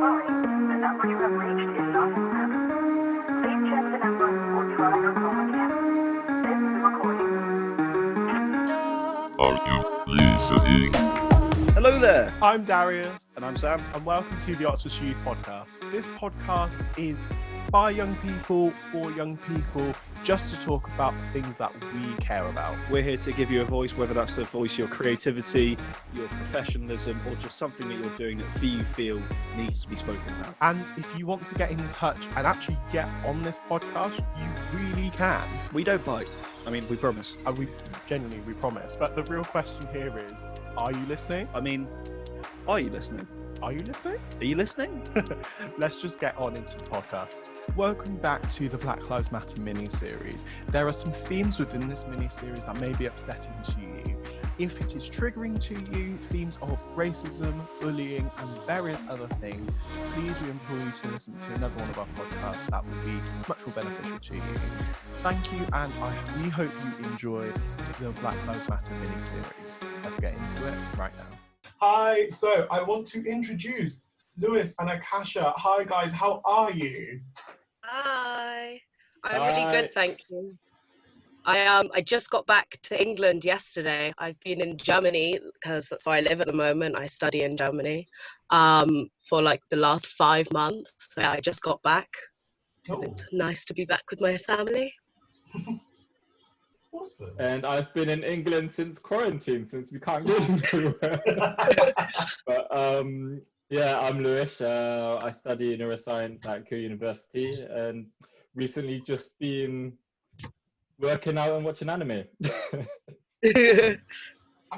sorry, the number you have reached is not in service. Please check the number or try your call again. This is a recording. Are you listening? Hello there. I'm Darius. And I'm Sam. And welcome to the Oxford Youth Podcast. This podcast is by young people, for young people, just to talk about the things that we care about. We're here to give you a voice, whether that's the voice of your creativity, your professionalism, or just something that you're doing that you feel needs to be spoken about. And if you want to get in touch and actually get on this podcast, you really can. We don't bite. I mean, we promise. And we promise. But the real question here is, are you listening? I mean, are you listening? Are you listening? Are you listening? Let's just get on into the podcast. Welcome back to the Black Lives Matter mini-series. There are some themes within this mini-series that may be upsetting to you. If it is triggering to you, themes of racism, bullying, and various other things, please we implore you to listen to another one of our podcasts that will be much more beneficial to you. Thank you, and we hope you enjoyed the Black Lives Matter mini-series. Let's get into it right now. Hi, so I want to introduce Lewis and Akasha. Hi guys, how are you? Hi, I'm really good, thank you. I just got back to England yesterday. I've been in Germany because that's where I live at the moment. I study in Germany for like the last 5 months. So yeah, I just got back. Oh. It's nice to be back with my family. Awesome. And I've been in England since quarantine, since we can't go anywhere. But yeah, I'm Lewis. I study neuroscience at Kew University, and recently just been working out and watching anime. I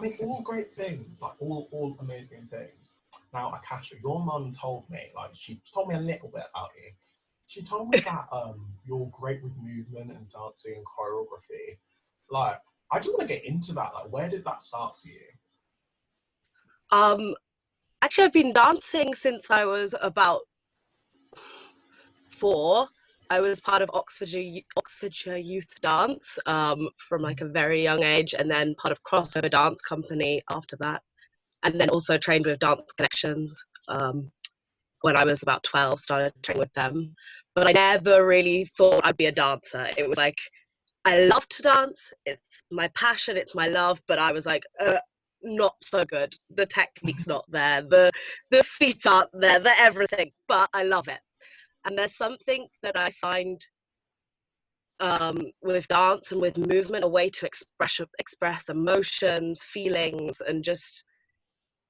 mean, all great things, like all amazing things. Now, Akasha, your mum told me, like, she told me a little bit about you. She told me that you're great with movement and dancing and choreography. Like, I just want to get into that. Like, where did that start for you? Actually, I've been dancing since I was about 4. I was part of Oxfordshire Youth Dance from like a very young age, and then part of Crossover Dance Company after that, and then also trained with Dance Connections when I was about 12. Started training with them, but I never really thought I'd be a dancer. It was like I love to dance. It's my passion. It's my love. But I was like, not so good. The technique's not there. The feet aren't there. The everything. But I love it. And there's something that I find with dance and with movement, a way to express emotions, feelings, and just,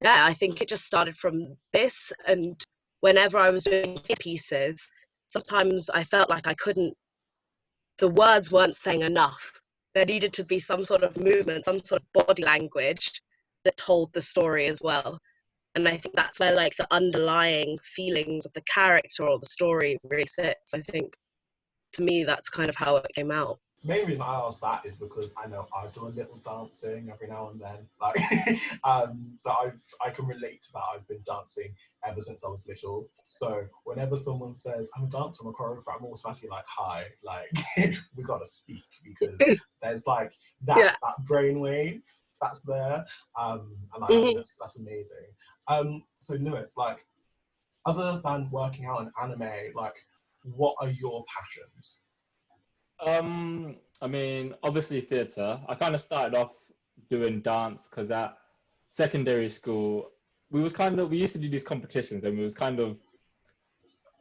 yeah, I think it just started from this. And whenever I was doing pieces, sometimes I felt like the words weren't saying enough. There needed to be some sort of movement, some sort of body language that told the story as well. And I think that's where like the underlying feelings of the character or the story really sits. I think to me that's kind of how it came out. The main reason I asked that is because I know I do a little dancing every now and then. Like, so I can relate to that. I've been dancing ever since I was little. So whenever someone says I'm a dancer, I'm a choreographer, I'm automatically like, hi, like we gotta speak, because there's like that brainwave that's there, and I think that's amazing. So Lewis, like, other than working out in anime, like, what are your passions? I mean, obviously theatre. I kind of started off doing dance because at secondary school, we used to do these competitions, and we was kind of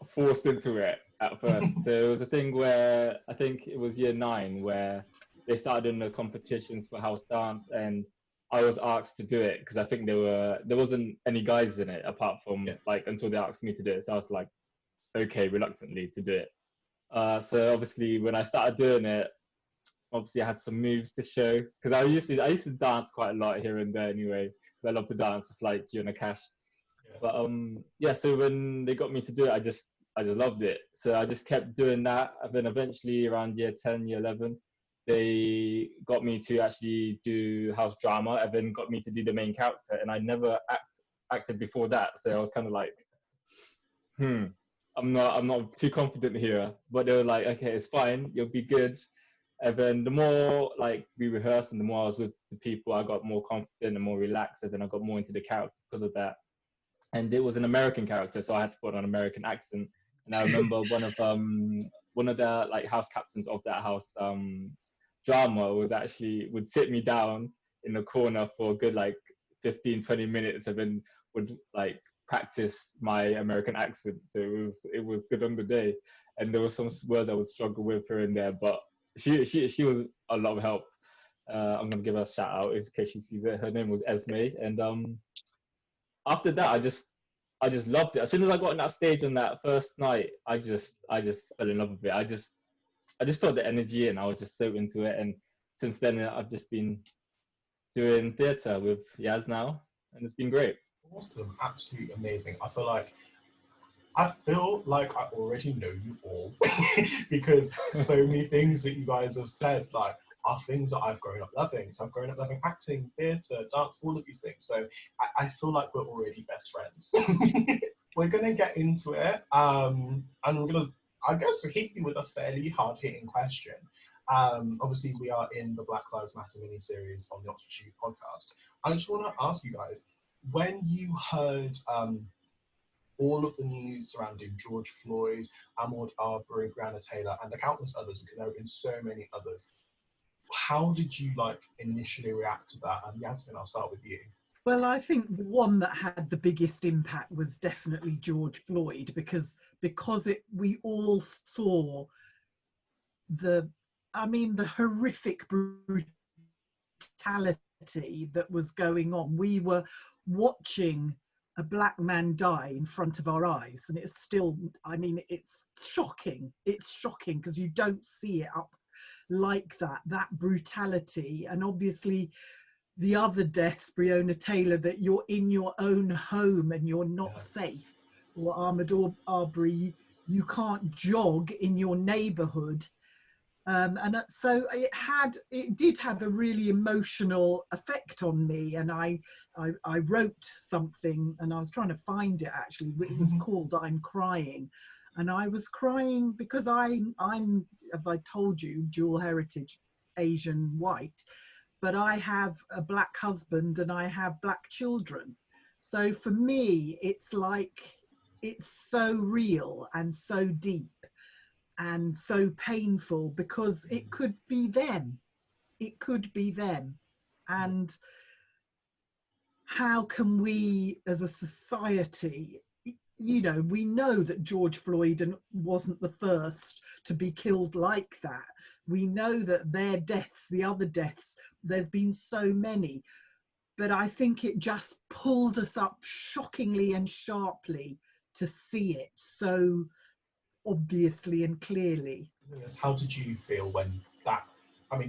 forced into it at first. So it was a thing where I think it was year 9 where they started doing the competitions for house dance, and I was asked to do it because I think there wasn't any guys in it apart from like until they asked me to do it. So I was like, okay, reluctantly to do it. So obviously when I started doing it, obviously I had some moves to show, because I used to dance quite a lot here and there anyway, because I love to dance just like you and Akash. But so when they got me to do it, I just loved it. So I just kept doing that, and then eventually around year 10, year 11, they got me to actually do house drama, and then got me to do the main character, and I never acted before that. So I was kind of like, I'm not too confident here. But they were like, okay, it's fine, you'll be good. And then the more like we rehearsed and the more I was with the people, I got more confident and more relaxed, and then I got more into the character because of that. and it was an American character, so I had to put on an American accent. And I remember one of the like house captains of that house drama was actually would sit me down in the corner for a good like 15-20 minutes, and then would like practice my American accent. So it was good on the day, and there were some words I would struggle with here and there, but she was a lot of help. I'm gonna give her a shout out in case she sees it. Her name was Esme, and after that, I just loved it. As soon as I got on that stage on that first night, I just fell in love with it. I just felt the energy, and I was just so into it. And since then, I've just been doing theatre with Yaz now, and it's been great. Awesome, absolutely amazing. I feel like I already know you all because so many things that you guys have said like are things that I've grown up loving. So I've grown up loving acting, theatre, dance, all of these things. So I feel like we're already best friends. We're gonna get into it, and we're gonna, I guess, hit you with a fairly hard-hitting question. Obviously, we are in the Black Lives Matter mini-series on the Oxford Youth podcast. I just want to ask you guys, when you heard all of the news surrounding George Floyd, Ahmaud Arbery, Breonna Taylor, and the countless others, we can open so many others, how did you like initially react to that? Yasmin, I'll start with you. Well, I think the one that had the biggest impact was definitely George Floyd, because we all saw the horrific brutality that was going on. We were watching a black man die in front of our eyes, and it's still, it's shocking. It's shocking because you don't see it up like that brutality. And obviously the other deaths, Breonna Taylor, that you're in your own home and you're not safe, or Ahmaud Arbery, you can't jog in your neighborhood. So it did have a really emotional effect on me, and I wrote something, and I was trying to find it actually. It was called "I'm Crying," and I was crying because I'm, as I told you, dual heritage, Asian, white, but I have a black husband and I have black children. So for me, it's like, it's so real and so deep and so painful, because it could be them. It could be them. And how can we as a society, we know that George Floyd wasn't the first to be killed like that. We know that their deaths, the other deaths, there's been so many. But I think it just pulled us up shockingly and sharply to see it so obviously and clearly. How did you feel when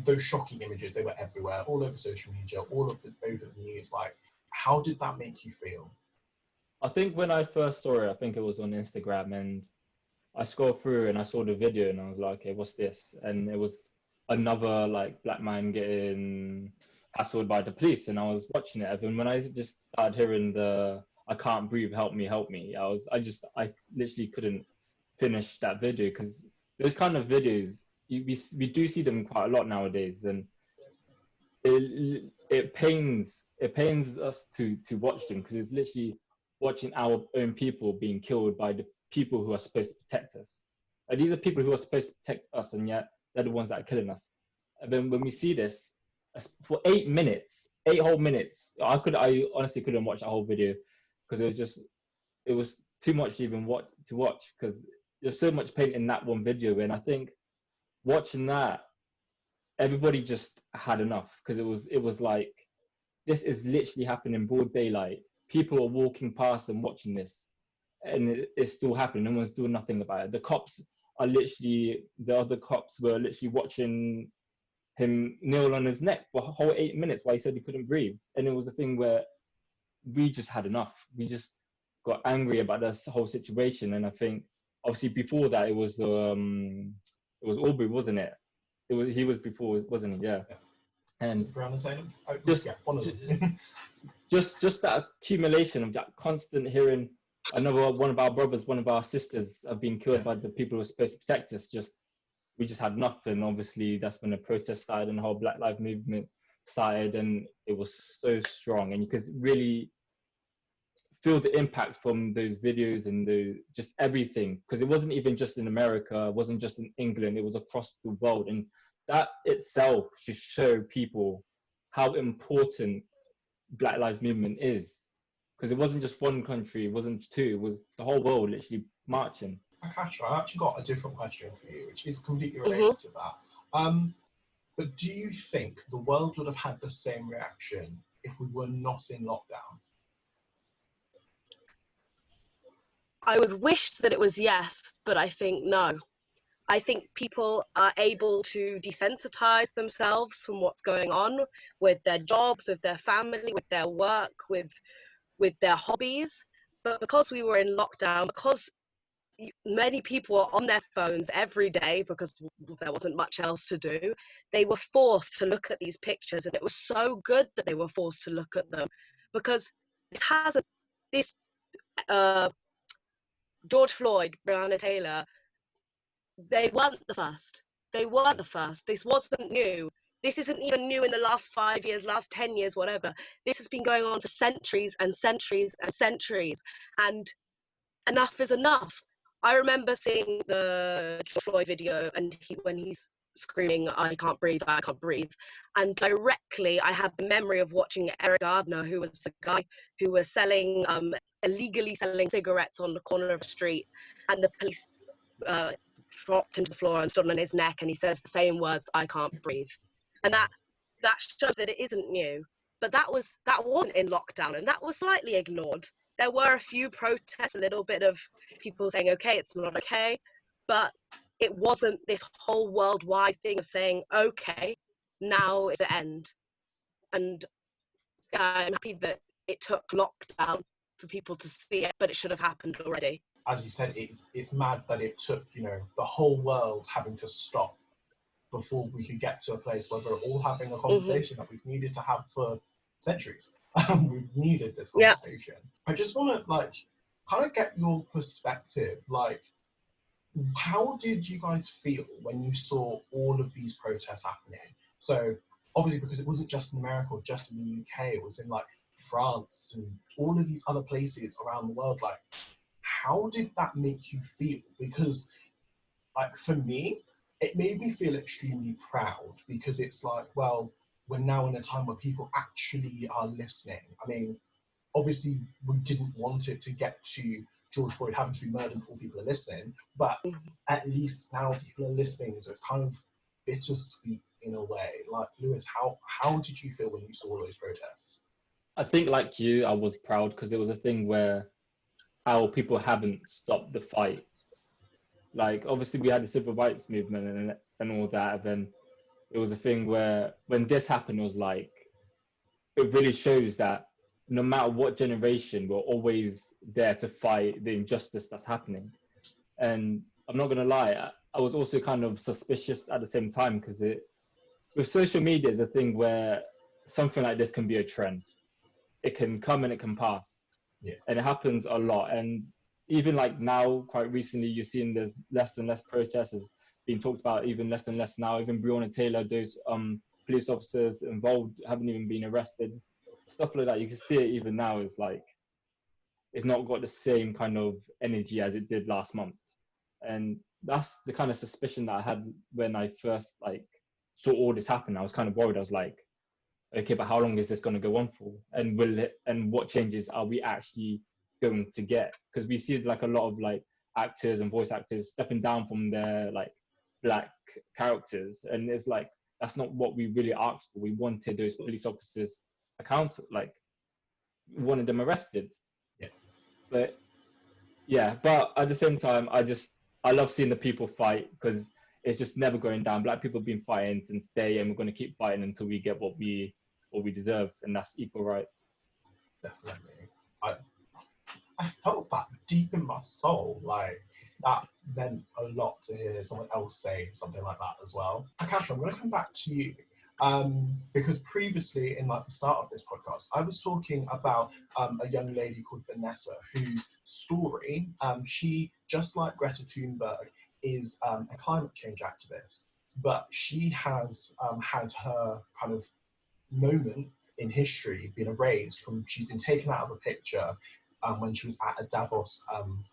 those shocking images, they were everywhere, all over social media, over the news, like, how did that make you feel? I think when I first saw it, I think it was on Instagram, and I scrolled through and I saw the video and I was like, okay, what's this? And it was another like black man getting hassled by the police, and I was watching it. And when I just started hearing the "I can't breathe, help me," I literally couldn't finish that video, because those kind of videos we do see them quite a lot nowadays, and it pains us to watch them, because it's literally watching our own people being killed by the people who are supposed to protect us. And these are people who are supposed to protect us, and yet they're the ones that are killing us. And then when we see this for 8 whole minutes, I honestly couldn't watch the whole video, because it was too much even to watch, because there's so much pain in that one video. And I think watching that, everybody just had enough, because it was like, this is literally happening in broad daylight. People are walking past and watching this, and it's still happening. No one's doing nothing about it. The other cops were literally watching him kneel on his neck for a whole 8 minutes while he said he couldn't breathe. And it was a thing where we just had enough. We just got angry about this whole situation. And I think obviously before that, it was Aubrey, wasn't it? He was before, wasn't he? Yeah. And just that accumulation of that constant hearing one of our brothers, one of our sisters have been killed by the people who are supposed to protect us. We just had enough. And obviously that's when the protest started and the whole Black Lives Movement started, and it was so strong, and you could really feel the impact from those videos and just everything, because it wasn't even just in America, it wasn't just in England, it was across the world. And that itself should show people how important Black Lives Movement is, because it wasn't just one country, it wasn't two, it was the whole world literally marching. Akasha, I actually got a different question for you, which is completely Mm-hmm. related to that. But do you think the world would have had the same reaction if we were not in lockdown? I would wish that it was yes, but I think no. I think people are able to desensitize themselves from what's going on with their jobs, with their family, with their work, with their hobbies. But because we were in lockdown, because many people were on their phones every day because there wasn't much else to do, they were forced to look at these pictures, and it was so good that they were forced to look at them, because this George Floyd, Breonna Taylor, they weren't the first. They weren't the first. This wasn't new. This isn't even new in the last 5 years, last 10 years, whatever. This has been going on for centuries and centuries and centuries. And enough is enough. I remember seeing the George Floyd video, and when he's screaming, I can't breathe, and directly I had the memory of watching Eric Gardner, who was the guy who was illegally selling cigarettes on the corner of a street, and the police dropped him to the floor and stood on his neck, and he says the same words, I can't breathe. And that shows that it isn't new. But that wasn't in lockdown, and that was slightly ignored. There were a few protests, a little bit of people saying, okay, it's not okay, but it wasn't this whole worldwide thing of saying, okay, now is the end. And I'm happy that it took lockdown for people to see it, but it should have happened already. As you said, it's mad that it took, the whole world having to stop before we could get to a place where we're all having a conversation that we've needed to have for centuries. We've needed this conversation. Yeah. I just want to kind of get your perspective. How did you guys feel when you saw all of these protests happening? So obviously, because it wasn't just in America or just in the UK, it was in France and all of these other places around the world. How did that make you feel? Because for me, it made me feel extremely proud, because it's well, we're now in a time where people actually are listening. I mean, obviously we didn't want it to get to George Floyd having to be murdered before people are listening, but at least now people are listening, so it's kind of bittersweet in a way. Lewis, how did you feel when you saw those protests? I think like you, I was proud, because it was a thing where how people haven't stopped the fight. Obviously we had the civil rights movement and all that, and then it was a thing where when this happened, it was it really shows that no matter what generation, we're always there to fight the injustice that's happening. And I'm not going to lie, I was also kind of suspicious at the same time, because with social media is a thing where something like this can be a trend. It can come and it can pass. Yeah. And it happens a lot. And even now, quite recently, you're seeing there's less and less protests being talked about, even less and less now. Even Breonna Taylor, those police officers involved haven't even been arrested. Stuff like that, you can see it even now is it's not got the same kind of energy as it did last month. And that's the kind of suspicion that I had when I first saw all this happen. I was kind of worried. I was okay, but how long is this going to go on for? And what changes are we actually going to get? Because we see a lot of actors and voice actors stepping down from their black characters, and it's that's not what we really asked for. We wanted those police officers we wanted them arrested. Yeah. But at the same time, I love seeing the people fight, because it's just never going down. Black people have been fighting since day, and we're going to keep fighting until we get what we deserve, and that's equal rights. Definitely. I felt that deep in my soul. That meant a lot to hear someone else say something like that as well. Akasha, I'm going to come back to you. Because previously in the start of this podcast, I was talking about a young lady called Vanessa, whose story, she, just like Greta Thunberg, is a climate change activist, but she has had her kind of moment in history been erased from, she's been taken out of a picture, when she was at a Davos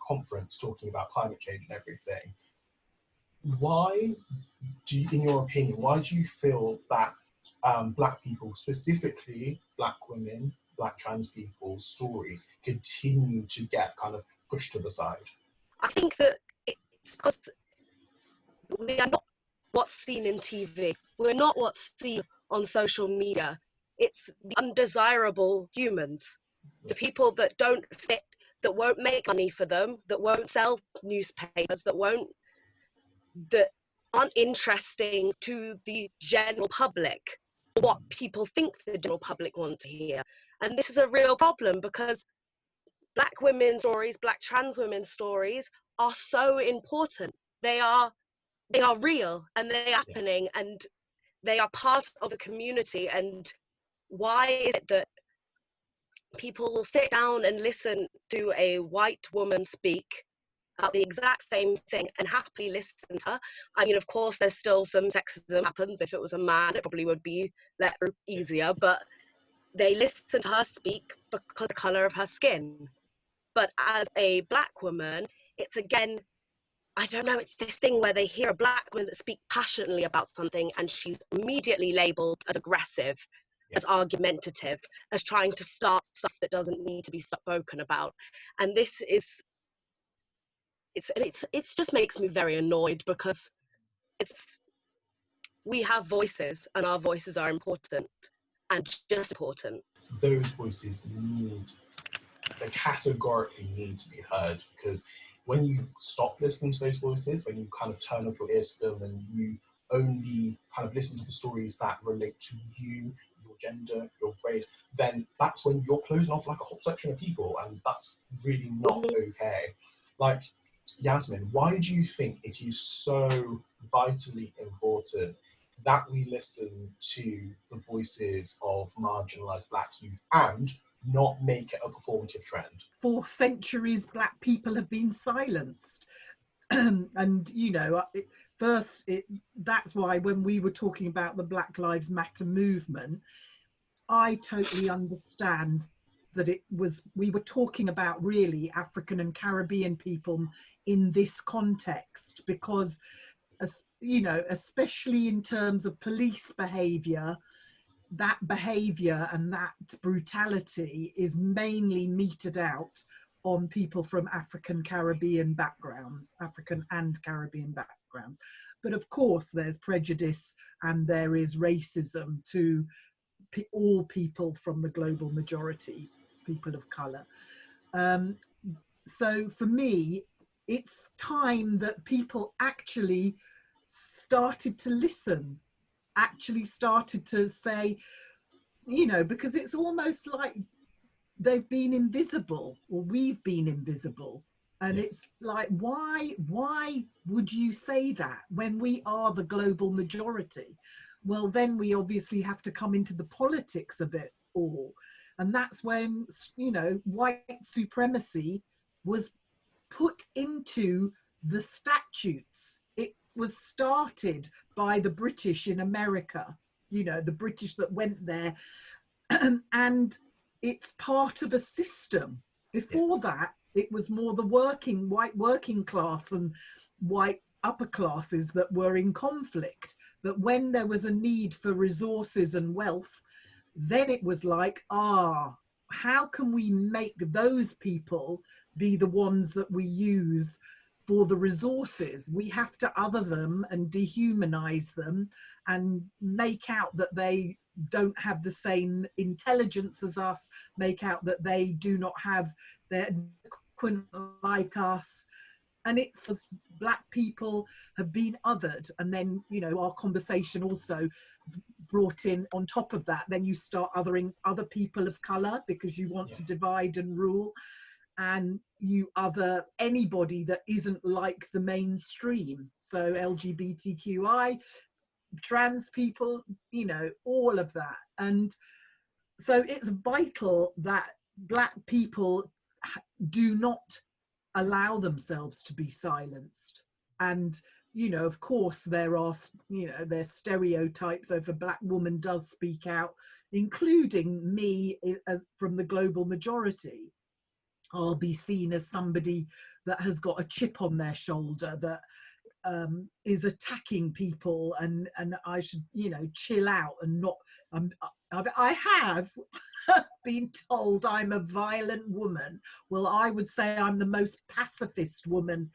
conference talking about climate change and everything. Why do you, in your opinion, why do you feel that Black people, specifically Black women, Black trans people's stories continue to get kind of pushed to the side? I think that it's because we are not what's seen in TV. We're not what's seen on social media. It's the undesirable humans, the people that don't fit, that won't make money for them, that won't sell newspapers, that aren't interesting to the general public, what people think the general public want to hear. And this is a real problem because Black women's stories, Black trans women's stories are so important. They are real and they're happening and they are part of the community. And why is it that people will sit down and listen to a white woman speak about the exact same thing and happily listen to her? I mean, of course, there's still some sexism happens. If it was a man, it probably would be let through easier, but they listen to her speak because of the colour of her skin. But as a Black woman, it's again, I don't know, it's this thing where they hear a Black woman that speaks passionately about something and she's immediately labelled as aggressive, as argumentative, as trying to start stuff that doesn't need to be spoken about. And this is, it's just makes me very annoyed because we have voices and our voices are important and just important. Those voices they categorically need to be heard, because when you stop listening to those voices, when you kind of turn off your ears to them and you only kind of listen to the stories that relate to you, your gender, your race, then that's when you're closing off like a whole section of people, and that's really not okay. Like, Yasmin, why do you think it is so vitally important that we listen to the voices of marginalised Black youth and not make it a performative trend? For centuries, Black people have been silenced. And, you know, that's why when we were talking about the Black Lives Matter movement, I totally understand that we were talking about really African and Caribbean people in this context, because, you know, especially in terms of police behaviour, that behaviour and that brutality is mainly meted out on people from African and Caribbean backgrounds. But of course there's prejudice and there is racism to all people from the global majority, people of colour. So for me, it's time that people actually started to listen, actually started to say, you know, because it's almost like they've been invisible, or we've been invisible. And it's like, why would you say that when we are the global majority? Well, then we obviously have to come into the politics of it all. And that's when, you know, white supremacy was put into the statutes. It was started by the British in America, you know, the British that went there. And it's part of a system. Before that, it was more the white working class and white upper classes that were in conflict. But when there was a need for resources and wealth, then it was like, how can we make those people be the ones that we use for the resources? We have to other them and dehumanize them and make out that they don't have the same intelligence as us, make out that they do not have their like us. And it's as Black people have been othered. And then, you know, our conversation also brought in on top of that, then you start othering other people of colour because you want to divide and rule, and you other anybody that isn't like the mainstream. So LGBTQI, trans people, you know, all of that. And so it's vital that Black people do not allow themselves to be silenced. And, you know, of course there are, you know, there's stereotypes. If a Black woman does speak out, including me as from the global majority, I'll be seen as somebody that has got a chip on their shoulder, that is attacking people, and I should, you know, chill out and not. I have been told I'm a violent woman. Well, I would say I'm the most pacifist woman,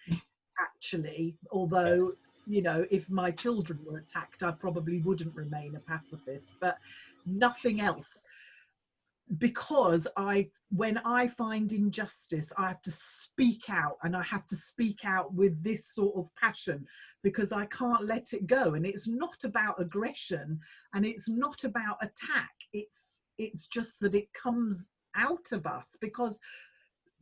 actually. Although, you know, if my children were attacked, I probably wouldn't remain a pacifist, but nothing else. Because when I find injustice, I have to speak out, and I have to speak out with this sort of passion, because I can't let it go. And it's not about aggression, and it's not about attack. It's just that it comes out of us because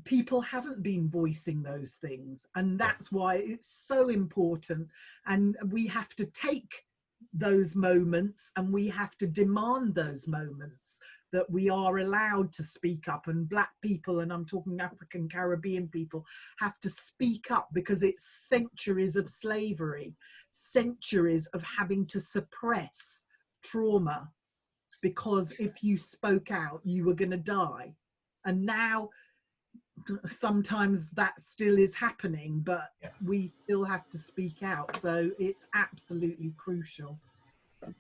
people haven't been voicing those things, and that's why it's so important. And we have to take those moments, and we have to demand those moments, that we are allowed to speak up. And Black people, and I'm talking African Caribbean people, have to speak up, because it's centuries of slavery, centuries of having to suppress trauma, because if you spoke out, you were going to die. And now sometimes that still is happening, but we still have to speak out. So it's absolutely crucial.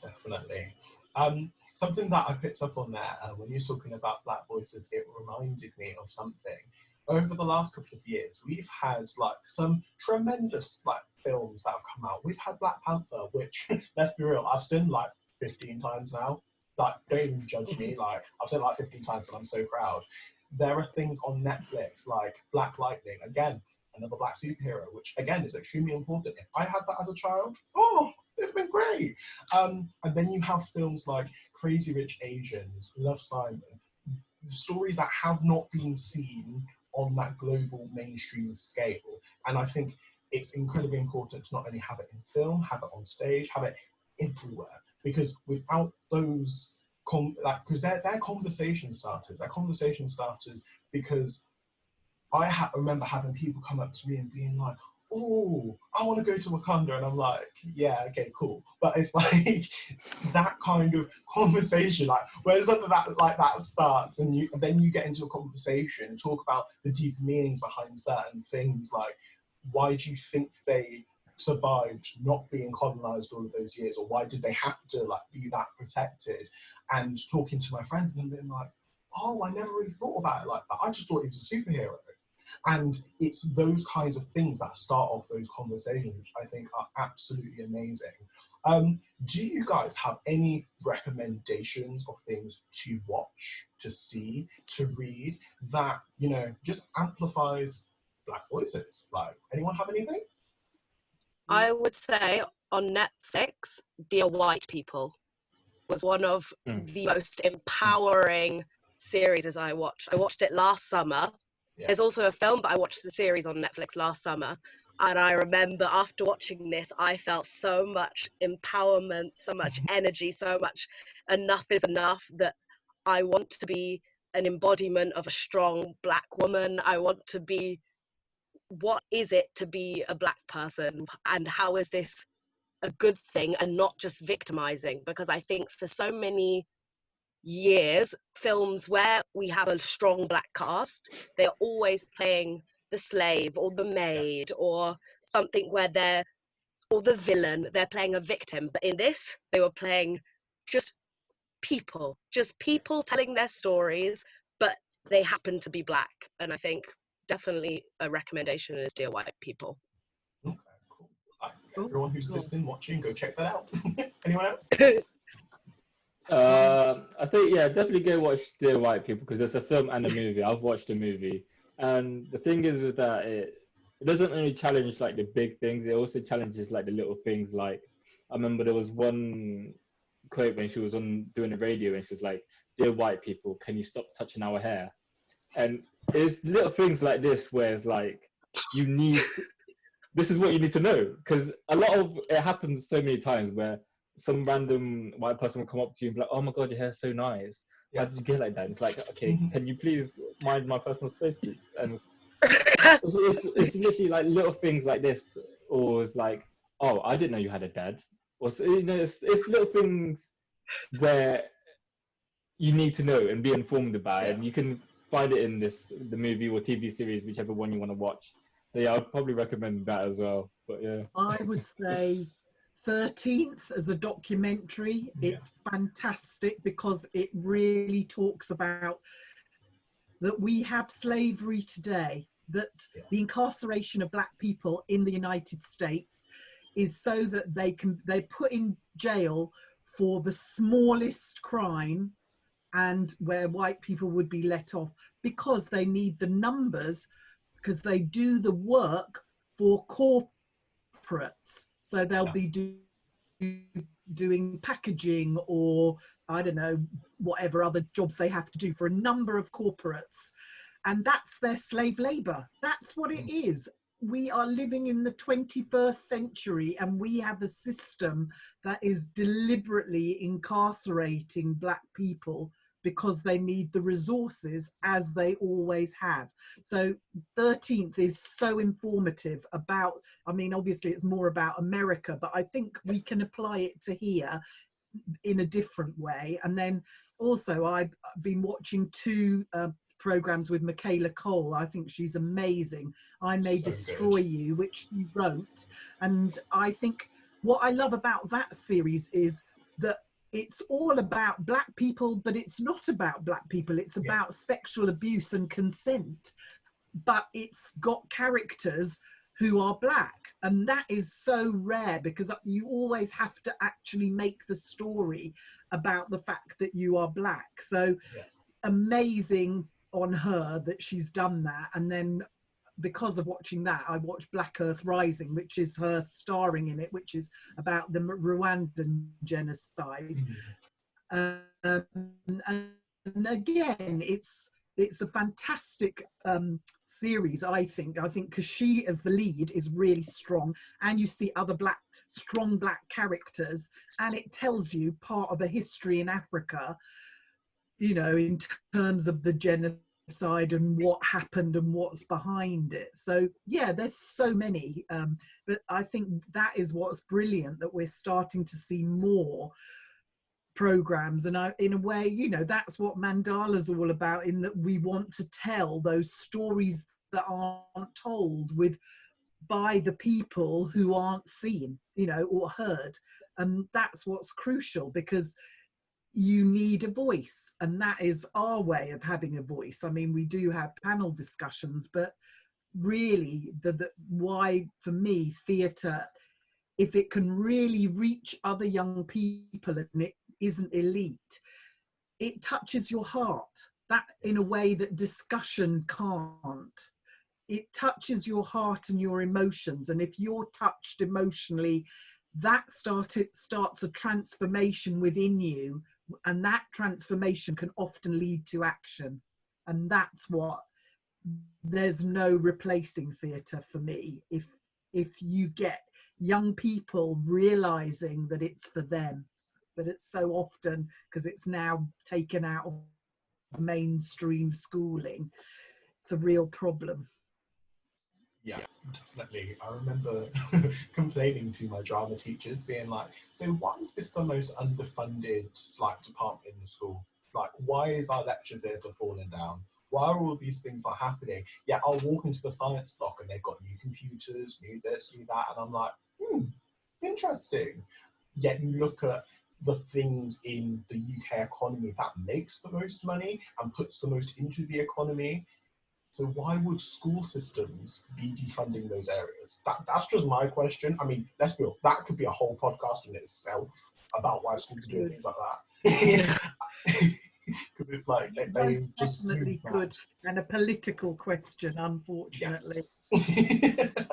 Definitely. Something that I picked up on there, when you're talking about Black voices, it reminded me of something. Over the last couple of years, we've had like some tremendous like films that have come out. We've had Black Panther, which, let's be real, I've seen like 15 times now. Like, don't even judge me. Like, I've seen it like 15 times, and I'm so proud. There are things on Netflix like Black Lightning, again, another Black superhero, which again is extremely important. If I had that as a child, it'd been great. And then you have films like Crazy Rich Asians, Love, Simon, stories that have not been seen on that global mainstream scale. And I think it's incredibly important to not only have it in film, have it on stage, have it everywhere, because without those, because they're conversation starters. They're conversation starters because I remember having people come up to me and being like, oh, I want to go to Wakanda. And I'm like, yeah, okay, cool. But it's like that kind of conversation, like where something like that starts, and then you get into a conversation and talk about the deep meanings behind certain things, like why do you think they survived not being colonized all of those years, or why did they have to like be that protected? And talking to my friends and them being like, oh, I never really thought about it like that. I just thought he was a superhero. And it's those kinds of things that start off those conversations, which I think are absolutely amazing. Do you guys have any recommendations of things to watch, to see, to read that, you know, just amplifies Black voices? Like, anyone have anything? I would say on Netflix, Dear White People was one of the most empowering series I watched. I watched it last summer. Yeah. There's also a film, but I watched the series on Netflix last summer. And I remember after watching this, I felt so much empowerment, so much energy, so much enough is enough, that I want to be an embodiment of a strong Black woman. I want to be, what is it to be a Black person? And how is this a good thing and not just victimizing? Because I think for so many years, films where we have a strong Black cast, they're always playing the slave or the maid or something where they're, or the villain, they're playing a victim. But in this, they were playing just people telling their stories, but they happen to be Black. And I think definitely a recommendation is Dear White People. Okay, cool. Everyone who's listening, watching, go check that out. Anyone else? I think, yeah, definitely go watch Dear White People, because there's a film and a movie. I've watched the movie, and the thing is with that, it doesn't only challenge like the big things, it also challenges like the little things. Like, I remember there was one quote when she was on doing the radio, and she's like, "Dear white people, can you stop touching our hair?" And it's little things like this where it's like, this is what you need to know, because a lot of it happens so many times where some random white person will come up to you and be like, "Oh my god, your hair's so nice. How did you get like that?" And it's like, okay, can you please mind my personal space, please? And it's literally like little things like this, or it's like, "Oh, I didn't know you had a dad," or you know, it's little things where you need to know and be informed about it. And you can find it in the movie or TV series, whichever one you want to watch. So yeah, I'd probably recommend that as well. But yeah, I would say 13th as a documentary. Yeah. It's fantastic because it really talks about that we have slavery today, that Yeah. the incarceration of black people in the United States is so that they're put in jail for the smallest crime, and where white people would be let off because they need the numbers, because they do the work for corporates. So they'll be doing packaging, or I don't know, whatever other jobs they have to do for a number of corporates. And that's their slave labor. That's what it is. We are living in the 21st century, and we have a system that is deliberately incarcerating black people because they need the resources, as they always have. So 13th is so informative about, I mean, obviously it's more about America, but I think we can apply it to here in a different way. And then also I've been watching two programs with Michaela Cole. I think she's amazing. I May So Destroy good. You, which she wrote. And I think what I love about that series is that it's all about black people, but it's not about black people. It's about sexual abuse and consent, but it's got characters who are black. And that is so rare, because you always have to actually make the story about the fact that you are black. So amazing on her that she's done that. And then because of watching that, I watched Black Earth Rising, which is her starring in it, which is about the Rwandan genocide. And again, it's a fantastic series, I think, because she as the lead is really strong, and you see other strong black characters, and it tells you part of the history in Africa, you know, in terms of the genocide and what happened and what's behind it. So yeah, there's so many, but I think that is what's brilliant, that we're starting to see more programs. And in a way, you know, that's what Mandala's all about, in that we want to tell those stories that aren't told by the people who aren't seen, you know, or heard. And that's what's crucial, because you need a voice, and that is our way of having a voice. I mean, we do have panel discussions, but really why, for me, theatre, if it can really reach other young people and it isn't elite, it touches your heart, that in a way that discussion can't. It touches your heart and your emotions, and if you're touched emotionally, that starts a transformation within you, and that transformation can often lead to action. And that's what, there's no replacing theatre for me, if you get young people realizing that it's for them. But it's so often, because it's now taken out of mainstream schooling, it's a real problem. Yeah, definitely. I remember complaining to my drama teachers, being like, so why is this the most underfunded like department in the school? Like, why is our lecture theatre falling down? Why are all these things not happening? Yeah, I'll walk into the science block and they've got new computers, new this, new that, and I'm like, interesting. Yet you look at the things in the UK economy that makes the most money and puts the most into the economy. So why would school systems be defunding those areas? That's just my question. I mean, let's be honest, that could be a whole podcast in itself about why schools are doing things like that. Because it's like they just definitely could, and a political question, unfortunately. Yes.